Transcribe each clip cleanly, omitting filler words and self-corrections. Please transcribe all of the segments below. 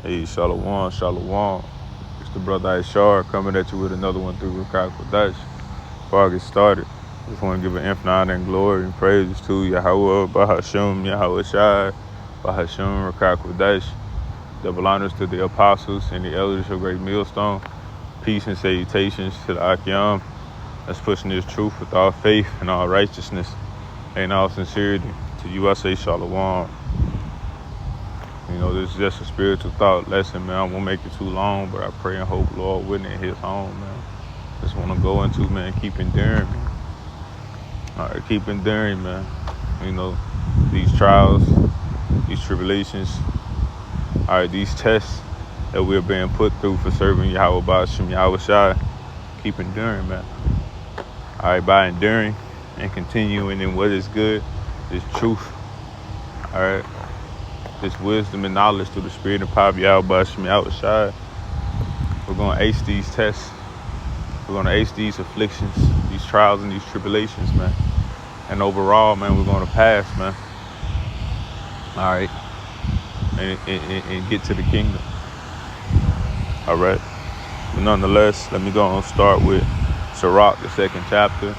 Hey, Shalom, Shalom. It's the brother Ishar coming at you with another one through Rukai Kodash. Before I get started, I just want to give an infinite honor and glory and praises to Yahweh, Bahashum, Yahweh Shai, Bahashum, Rukai Kodash. Double honors to the apostles and the elders of Great Millstone. Peace and salutations to the Akyam that's pushing this truth with all faith and all righteousness and all sincerity. To you I say Shalom. You know, this is just a spiritual thought lesson, man. I won't make it too long, but I pray and hope Lord willing it hits home, man. Just want to go into, man, keep enduring, man. All right, keep enduring, man. You know, these trials, these tribulations, all right, these tests that we're being put through for serving Yahweh Ba'ashem, Yahweh Shai. Keep enduring, man. All right, by enduring and continuing in what is good, this truth, all right, this wisdom and knowledge through the spirit and power of Yahweh Ba'ashem, Yahweh Shai. We're going to ace these tests. We're going to ace these afflictions, these trials and these tribulations, man. And overall, man, we're going to pass, man. All right. And get to the kingdom. All right. But nonetheless, let me go and start with Sirach, the 2nd chapter,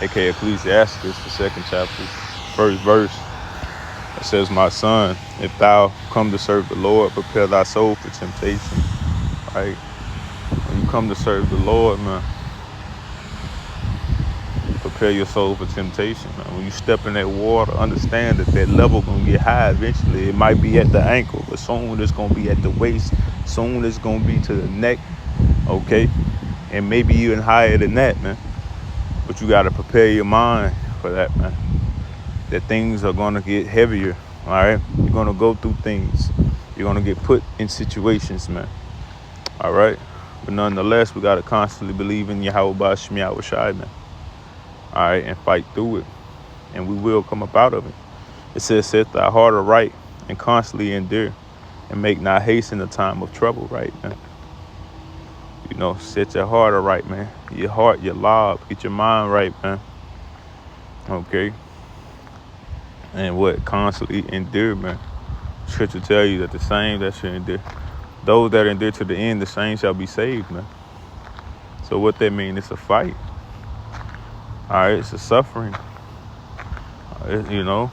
aka Ecclesiastes, the 2nd chapter, 1st verse. It says, my son, if thou come to serve the Lord, prepare thy soul for temptation. Right? When you come to serve the Lord, man, prepare your soul for temptation, man. When you step in that water, understand that level gonna get high eventually. It might be at the ankle, but soon it's gonna be at the waist. Soon it's gonna be to the neck, okay? And maybe even higher than that, man. But you gotta prepare your mind for that, man. That things are gonna get heavier, all right? You're gonna go through things. You're gonna get put in situations, man. All right? But nonetheless, we gotta constantly believe in Yahweh Ba'ashem, Yahweh Shai, man. All right, and fight through it, and we will come up out of it. It says, set thy heart aright and constantly endure, and make not haste in the time of trouble, right, man? You know, set your heart aright, man. Your heart, your lob, get your mind right, man. Okay? And what? Constantly endure, man. Scripture tell you that the same that should endure. Those that endure to the end, the same shall be saved, man. So what that mean? It's a fight. All right, it's a suffering. You know,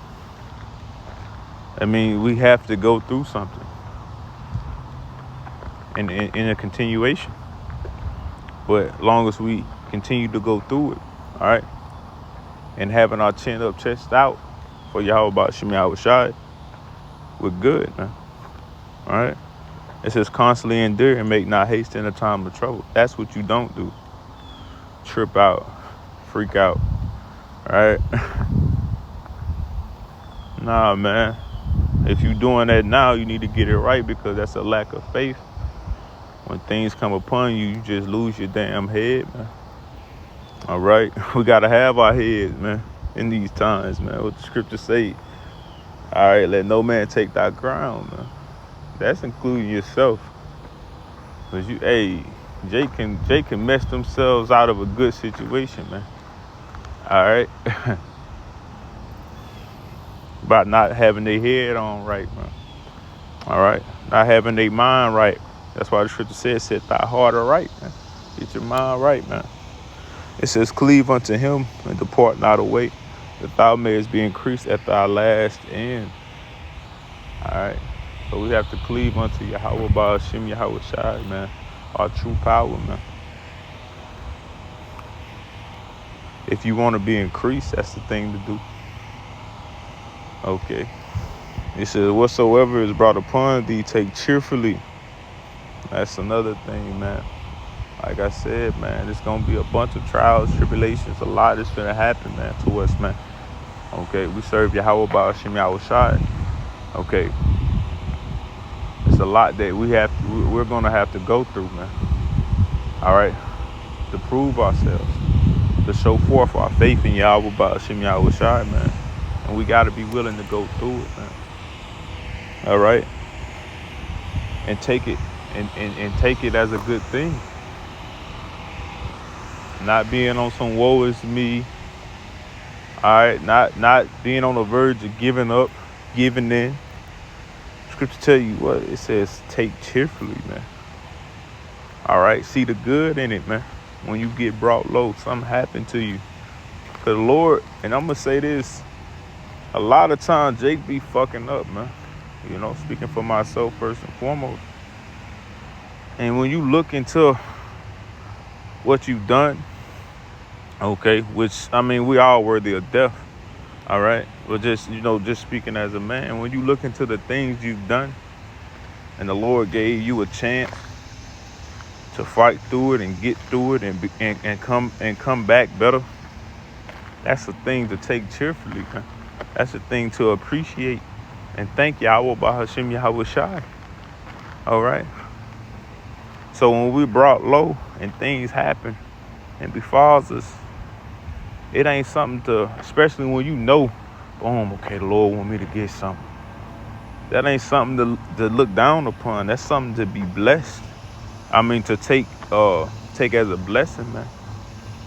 I mean, we have to go through something in a continuation. But as long as we continue to go through it, all right, and having our chin up, chest out for Yahweh Ba'ashem, Yahweh Shai, we're good, man. All right. It says constantly endure and make not haste in a time of trouble. That's what you don't do. Trip out, freak out, all right? Nah, man. If you're doing that now, you need to get it right, because that's a lack of faith. When things come upon you, you just lose your damn head, man. All right? We got to have our heads, man, in these times, man. What the scripture say. All right, let no man take thy crown, man. That's including yourself. Because Jake can mess themselves out of a good situation, man. All right? About not having their head on right, man. All right? Not having their mind right. That's why the scripture says, set thy heart aright, man. Get your mind right, man. It says, cleave unto him and depart not away, that thou mayest be increased at thy last end. All right? So we have to cleave unto Yahweh Ba'ashem, Yahweh Shai, man. Our true power, man. If you want to be increased, that's the thing to do. Okay. It says, whatsoever is brought upon thee, take cheerfully. That's another thing, man. Like I said, man, it's going to be a bunch of trials, tribulations. A lot is going to happen, man, to us, man. Okay. We serve Yahweh Ba'ashem, Yahweh Shai. Okay. It's a lot that we're going to have to go through, man. All right. To prove ourselves. To show forth our faith in Yahweh Ba'ashem, Yahweh Shai, man. And we got to be willing to go through it, man. All right? And take it and take it as a good thing. Not being on some woe is me. All right? Not being on the verge of giving up, giving in. scripture tell you what? It says take cheerfully, man. All right, see the good in it, man. When you get brought low, something happened to you. Cause the Lord, and I'm gonna say this, a lot of times Jake be fucking up, man. You know, speaking for myself first and foremost. And when you look into what you've done, okay, which, I mean, we all worthy of death, all right? But just, you know, just speaking as a man, when you look into the things you've done and the Lord gave you a chance to fight through it and get through it and come back better, that's a thing to take cheerfully, man. That's a thing to appreciate and thank Yahweh Bahashim Yahweh Shai. All right. So when we brought low and things happen and befalls us, it ain't something to, especially when you know, boom, okay, the Lord want me to get something. That ain't something to look down upon. That's something to be blessed. I mean, to take as a blessing, man.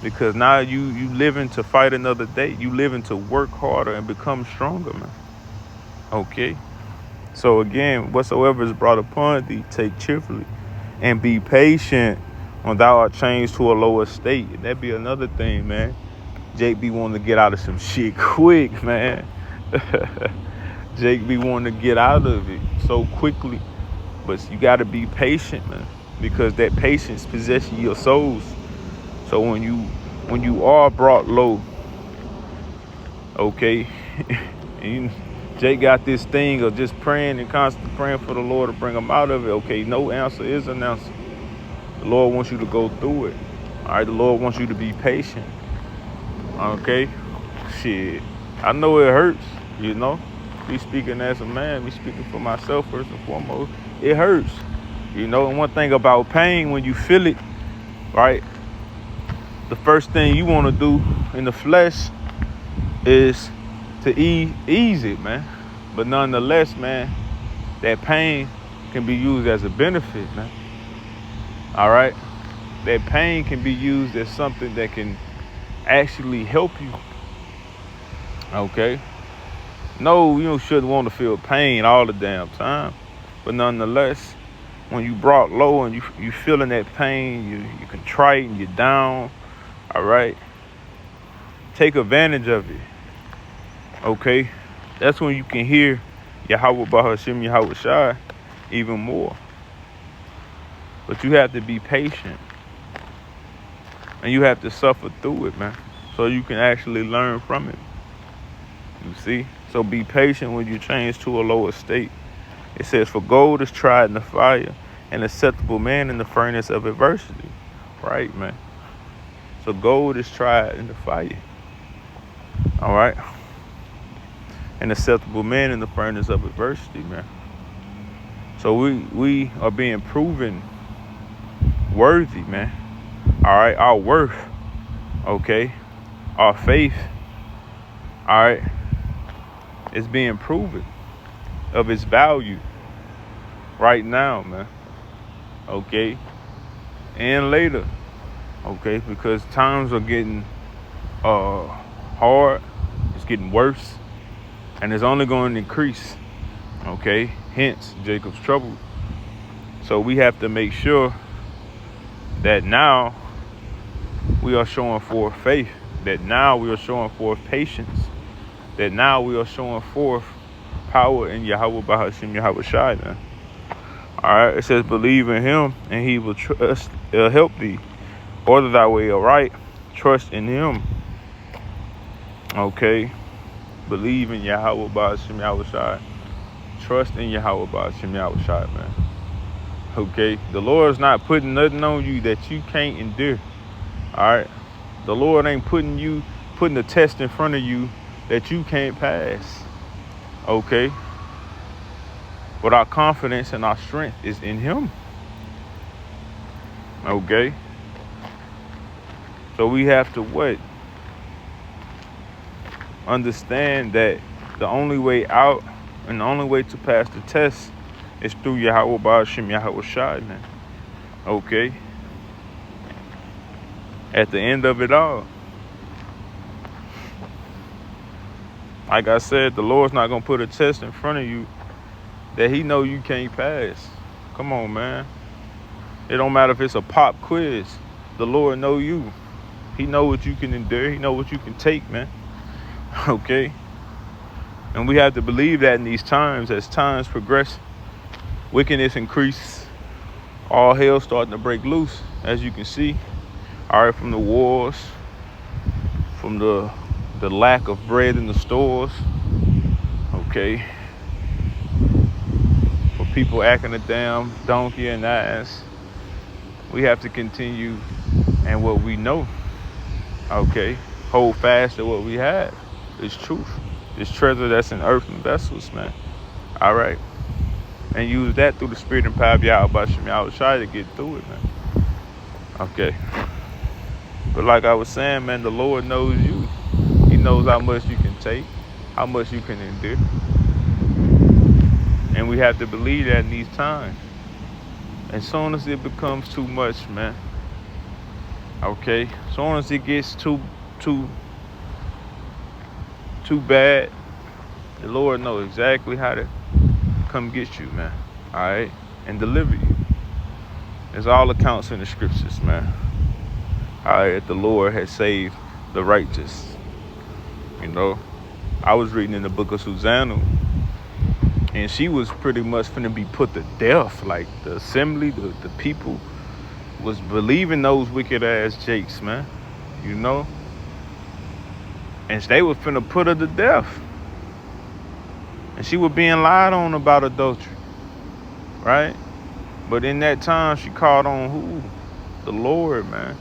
Because now you living to fight another day. You living to work harder and become stronger, man. Okay. So again, whatsoever is brought upon thee, take cheerfully. And be patient when thou art changed to a lower state. And that be another thing, man. Jake be wanting to get out of some shit quick, man. Jake be wanting to get out of it so quickly. But you got to be patient, man. Because that patience possesses your souls. So when you are brought low, okay, and Jake got this thing of just praying and constantly praying for the Lord to bring him out of it. Okay, no answer is an answer. The Lord wants you to go through it. All right, the Lord wants you to be patient. Okay, shit, I know it hurts, you know. Me speaking as a man, me speaking for myself first and foremost, it hurts, you know. And one thing about pain, when you feel it, right, the first thing you want to do in the flesh is to ease it, man. But nonetheless, man, that pain can be used as a benefit, man. All right, that pain can be used as something that can actually help you. Okay. No, you shouldn't want to feel pain all the damn time. But nonetheless, when you brought low and you feeling that pain, you contrite and you're down, all right, take advantage of it. Okay. That's when you can hear Yahweh Bahashim Yahweh Shai even more. But you have to be patient. And you have to suffer through it, man. So you can actually learn from it. You see? So be patient when you change to a lower state. It says, for gold is tried in the fire, and acceptable man in the furnace of adversity. Right, man? So gold is tried in the fire. All right? An acceptable man in the furnace of adversity, man. So we are being proven worthy, man. All right? Our worth, okay? Our faith, all right, is being proven of its value right now, man. Okay? And later, okay? Because times are getting hard. It's getting worse. And it's only going to increase. Okay? Hence, Jacob's trouble. So we have to make sure that now we are showing forth faith. That now we are showing forth patience. That now we are showing forth power in Yahweh Bahashim Yahweh Shai, man. All right, it says, believe in him and he will help thee. Order thy way aright. Trust in him. Okay. Believe in Yahweh Bahashim Yahweh Shai. Trust in Yahweh Bahashim Yahweh Shai, man. Okay. The Lord's not putting nothing on you that you can't endure. All right. The Lord ain't putting a test in front of you that you can't pass. Okay. But our confidence and our strength is in him. Okay. So we have to what? Understand that the only way out and the only way to pass the test is through Yahweh Bahashim Yahweh Shai, man. Okay. At the end of it all, like I said, the Lord's not going to put a test in front of you that he know you can't pass. Come on, man. It don't matter if it's a pop quiz. The Lord know you. He know what you can endure. He know what you can take, man. Okay? And we have to believe that in these times. As times progress, wickedness increase. All hell starting to break loose, as you can see. All right, from the wars, from the lack of bread in the stores. Okay? For people acting a damn donkey and ass. We have to continue and what we know. Okay? Hold fast to what we have. It's truth. It's treasure that's in earthen vessels, man. All right? And use that through the spirit and power of Yahweh Shem Yahweh Shai to get through it, man. Okay? But like I was saying, man, the Lord knows you. He knows how much you can take, how much you can endure. And we have to believe that in these times. As soon as it becomes too much, man. Okay? As soon as it gets too bad, the Lord knows exactly how to come get you, man. All right? And deliver you. There's all accounts in the scriptures, man. All right, the Lord has saved the righteous. You know, I was reading in the book of Susanna, and she was pretty much finna be put to death. Like the assembly, the people was believing those wicked ass jakes, man. You know? And they was finna put her to death. And she was being lied on about adultery. Right? But in that time, she called on who? The Lord, man.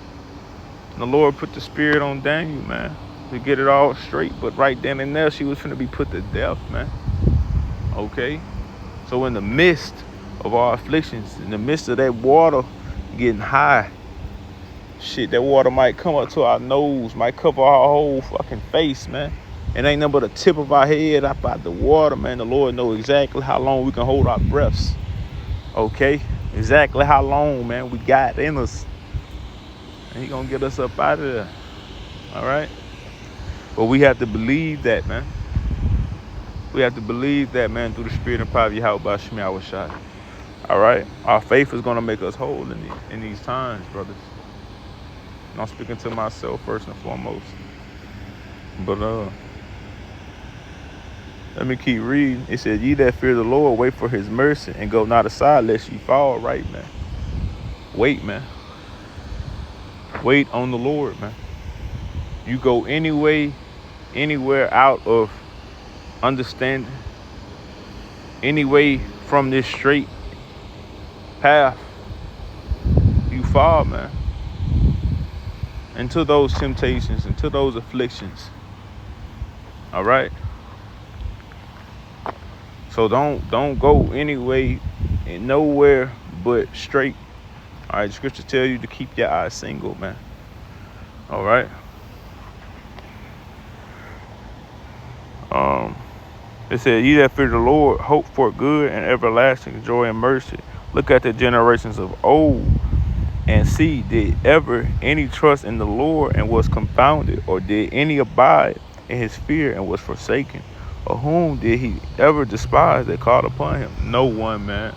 And the Lord put the spirit on Daniel, man, to get it all straight. But right then and there, she was finna be put to death, man. Okay? So in the midst of our afflictions, in the midst of that water getting high, shit, that water might come up to our nose, might cover our whole fucking face, man. It ain't nothing but the tip of our head up out the water, man. The Lord knows exactly how long we can hold our breaths. Okay? Exactly how long, man, we got in us. And he gonna get us up out of there. All right? But we have to believe that, man. We have to believe that, man, through the spirit and power of Yahweh Shem Yahweh Shai. All right? Our faith is gonna make us whole in these times, brothers. And I'm speaking to myself first and foremost. But let me keep reading. It says, ye that fear the Lord, wait for his mercy, and go not aside lest ye fall. Right, man? Wait, man. Wait on the Lord, man. You go anywhere out of understanding, any way from this straight path, you fall, man, into those temptations, into those afflictions. All right? So don't go any way and nowhere but straight. All right, the scripture tell you to keep your eyes single, man. All right. It said, ye that fear the Lord, hope for good and everlasting joy and mercy. Look at the generations of old and see, did ever any trust in the Lord and was confounded? Or did any abide in his fear and was forsaken? Or whom did he ever despise that called upon him? No one, man.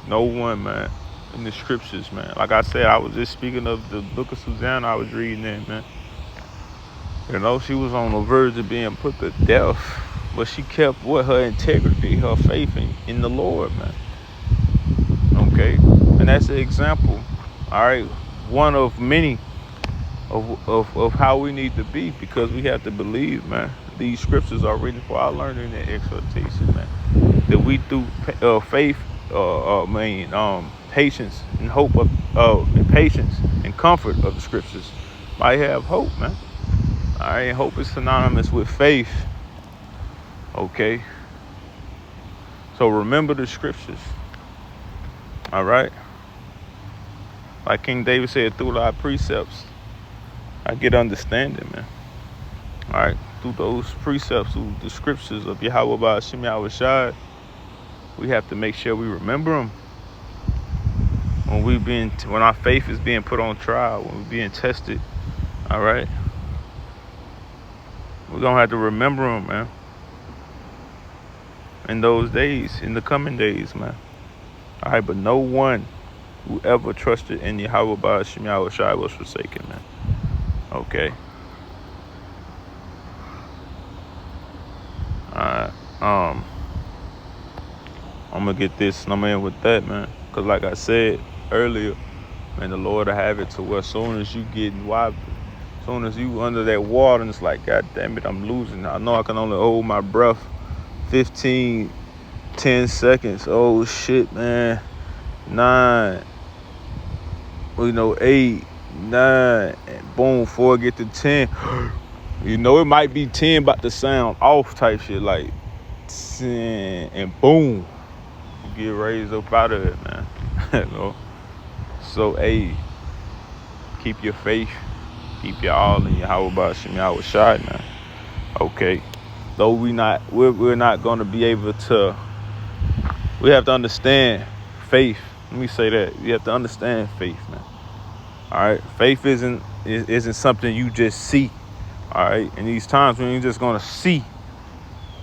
No one, man. In the scriptures, man. Like I said, I was just speaking of the book of Susanna I was reading in, man. You know, she was on the verge of being put to death, but she kept what? Her integrity, her faith in the Lord, man. Okay? And that's an example, all right, one of many of how we need to be, because we have to believe, man, these scriptures are written for our learning and exhortation, man. That we through faith, patience and hope of and patience and comfort of the scriptures might have hope, man. All right, hope is synonymous with faith. Okay, so remember the scriptures. All right, like King David said, through thy precepts I get understanding, man. All right, through those precepts, through the scriptures of Yahweh Shem Yahweh Shai, we have to make sure we remember them when our faith is being put on trial, when we're being tested. All right, we're gonna have to remember them, man. in those days, in the coming days, man. All right, but no one who ever trusted in Yahweh Ba'ashim Yahweh Shai was forsaken, man. Okay. Alright. I'm gonna get this and I'm gonna end with that, man. Cause like I said earlier, man, the Lord will have it to where as soon as you getting wobbly, as soon as you under that water, and it's like, God damn it, I'm losing. I know I can only hold my breath 15, 10 seconds. Oh shit, man. 9, 8, 9, and boom, before I get to 10. It might be 10 about to sound off type shit, like 10, and boom, you get raised up out of it, man. So, keep your faith, keep your all in Yahweh Ba'ashim Yahweh Shai, man. Okay, though we're not gonna be able to. We have to understand faith. Let me say that you have to understand faith, man. All right, faith isn't something you just see. All right, in these times when you're just gonna see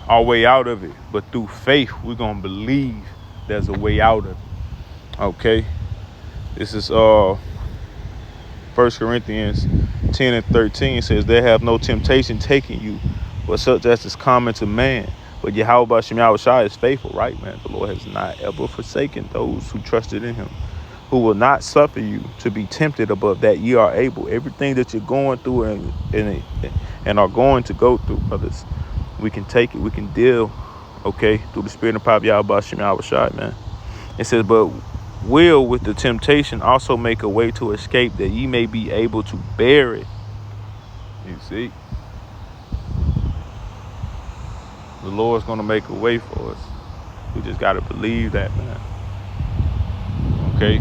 our way out of it, but through faith we're gonna believe there's a way out of it. Okay, this is 1 Corinthians 10 and 13 says, "There have no temptation taking you, but such as is common to man. But Yahweh Ba'ashim Yahweh Shai is faithful," right, man? The Lord has not ever forsaken those who trusted in him, who will not suffer you to be tempted above that ye are able. Everything that you're going through and are going to go through, brothers, we can take it, we can deal, okay, through the spirit and power of Yahweh Ba'ashim Yahweh Shai, man. It says, "But will with the temptation also make a way to escape, that ye may be able to bear it." You see, the Lord's gonna make a way for us. We just gotta believe that, man. Okay.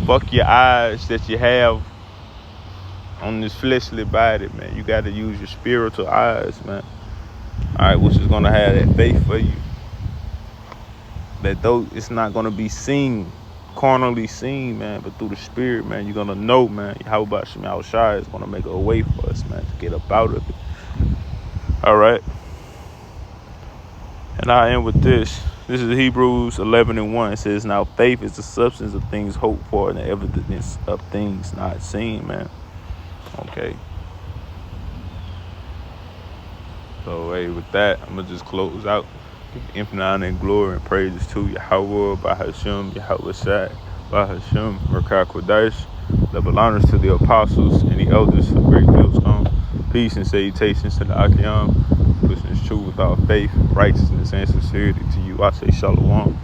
Fuck your eyes that you have on this fleshly body, man. You gotta use your spiritual eyes, man. All right, which is gonna have that faith for you. That though it's not gonna be seen, carnally seen, man, but through the spirit, man, you're gonna know, man. How about Yahweh Shai is gonna make a way for us, man, to get up out of it. All right. And I end with this. This is Hebrews 11 and 1. It says, "Now faith is the substance of things hoped for and the evidence of things not seen," man. Okay. So, with that, I'm going to just close out. Infinite honor and glory and praises to Yahweh, Bahashim, Yahweh Shai, Bahashim, Merkah Kodesh. Double honors to the apostles and the elders of Great Millstone. Peace and salutations to the Akim, pushing his truth without faith, righteousness, and sincerity to you. I say Shalom.